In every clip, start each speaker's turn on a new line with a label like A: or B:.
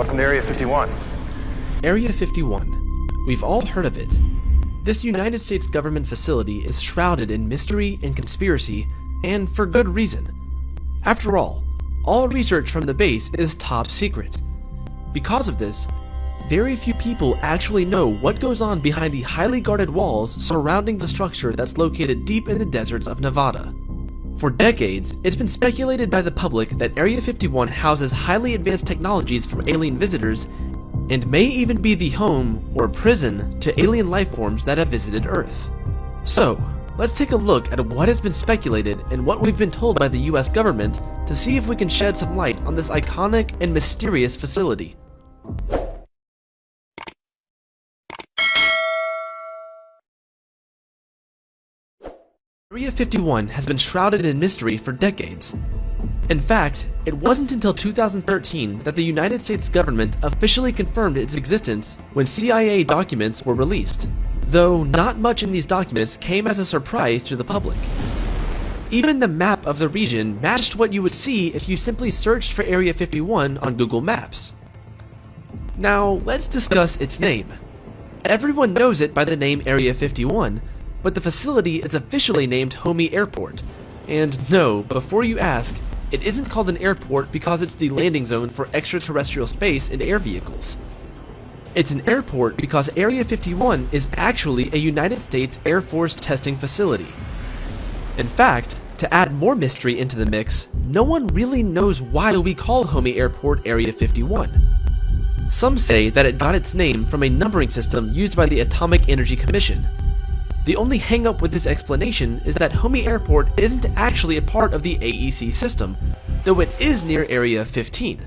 A: Welcome to Area 51.
B: Area 51. We've all heard of it. This United States government facility is shrouded in mystery and conspiracy, and for good reason. After all research from the base is top secret. Because of this, very few people actually know what goes on behind the highly guarded walls surrounding the structure that's located deep in the deserts of Nevada. For decades, it's been speculated by the public that Area 51 houses highly advanced technologies from alien visitors and may even be the home or prison to alien life forms that have visited Earth. So, let's take a look at what has been speculated and what we've been told by the US government to see if we can shed some light on this iconic and mysterious facility. Area 51 has been shrouded in mystery for decades. In fact, it wasn't until 2013 that the United States government officially confirmed its existence when CIA documents were released, though not much in these documents came as a surprise to the public. Even the map of the region matched what you would see if you simply searched for Area 51 on Google Maps. Now, let's discuss its name. Everyone knows it by the name Area 51, but the facility is officially named Homey Airport. And no, before you ask, it isn't called an airport because it's the landing zone for extraterrestrial space and air vehicles. It's an airport because Area 51 is actually a United States Air Force testing facility. In fact, to add more mystery into the mix, no one really knows why we call Homey Airport Area 51. Some say that it got its name from a numbering system used by the Atomic Energy Commission. The only hang-up with this explanation is that Homey Airport isn't actually a part of the AEC system, though it is near Area 15.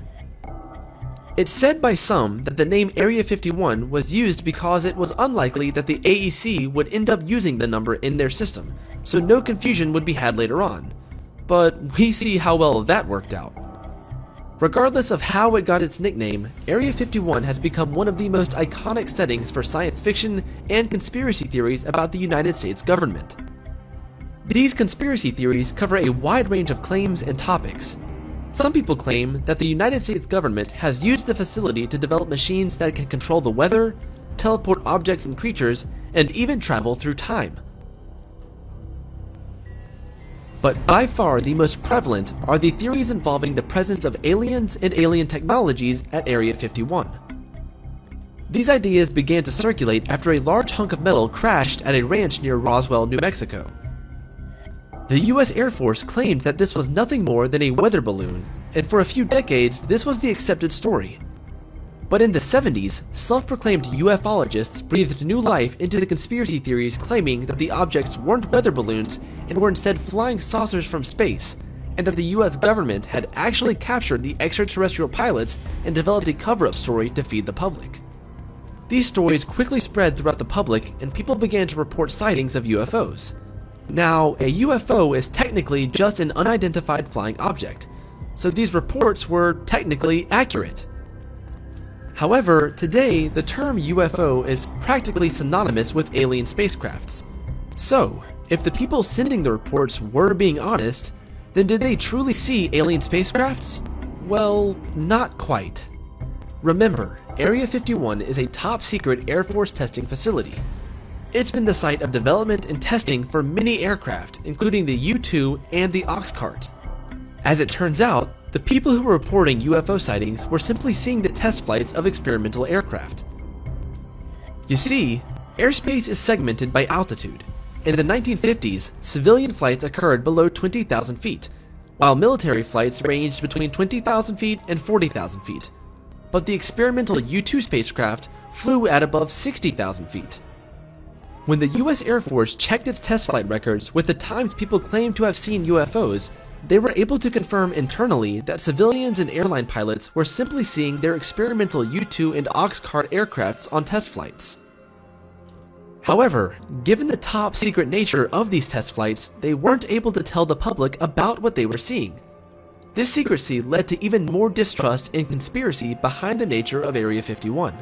B: It's said by some that the name Area 51 was used because it was unlikely that the AEC would end up using the number in their system, so no confusion would be had later on. But we see how well that worked out. Regardless of how it got its nickname, Area 51 has become one of the most iconic settings for science fiction and conspiracy theories about the United States government. These conspiracy theories cover a wide range of claims and topics. Some people claim that the United States government has used the facility to develop machines that can control the weather, teleport objects and creatures, and even travel through time. But by far the most prevalent are the theories involving the presence of aliens and alien technologies at Area 51. These ideas began to circulate after a large hunk of metal crashed at a ranch near Roswell, New Mexico. The US Air Force claimed that this was nothing more than a weather balloon, and for a few decades this was the accepted story. But in the 70s, self-proclaimed ufologists breathed new life into the conspiracy theories, claiming that the objects weren't weather balloons and were instead flying saucers from space, and that the US government had actually captured the extraterrestrial pilots and developed a cover-up story to feed the public. These stories quickly spread throughout the public, and people began to report sightings of UFOs. Now, a UFO is technically just an unidentified flying object, so these reports were technically accurate. However, today, the term UFO is practically synonymous with alien spacecrafts. So, if the people sending the reports were being honest, then did they truly see alien spacecrafts? Well, not quite. Remember, Area 51 is a top-secret Air Force testing facility. It's been the site of development and testing for many aircraft, including the U-2 and the Oxcart. As it turns out, the people who were reporting UFO sightings were simply seeing the test flights of experimental aircraft. You see, airspace is segmented by altitude. In the 1950s, civilian flights occurred below 20,000 feet, while military flights ranged between 20,000 feet and 40,000 feet. But the experimental U-2 spacecraft flew at above 60,000 feet. When the US Air Force checked its test flight records with the times people claimed to have seen UFOs, they were able to confirm internally that civilians and airline pilots were simply seeing their experimental U-2 and Oxcart aircrafts on test flights. However, given the top secret nature of these test flights, they weren't able to tell the public about what they were seeing. This secrecy led to even more distrust and conspiracy behind the nature of Area 51.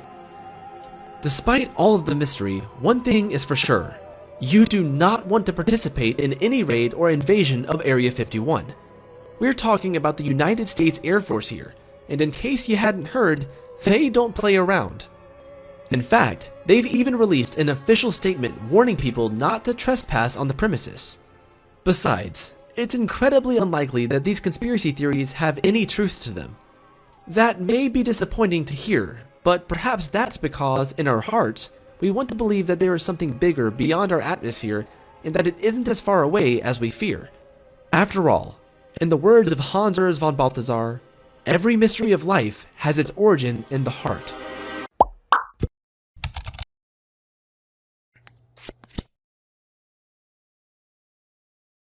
B: Despite all of the mystery, one thing is for sure. You do not want to participate in any raid or invasion of Area 51. We're talking about the United States Air Force here, and in case you hadn't heard, They don't play around. In fact, they've even released an official statement warning people not to trespass on the premises. Besides, it's incredibly unlikely that these conspiracy theories have any truth to them. That may be disappointing to hear, but perhaps that's because, in our hearts, we want to believe that there is something bigger beyond our atmosphere and that it isn't as far away as we fear. After all, in the words of Hans Urs von Balthasar, every mystery of life has its origin in the heart.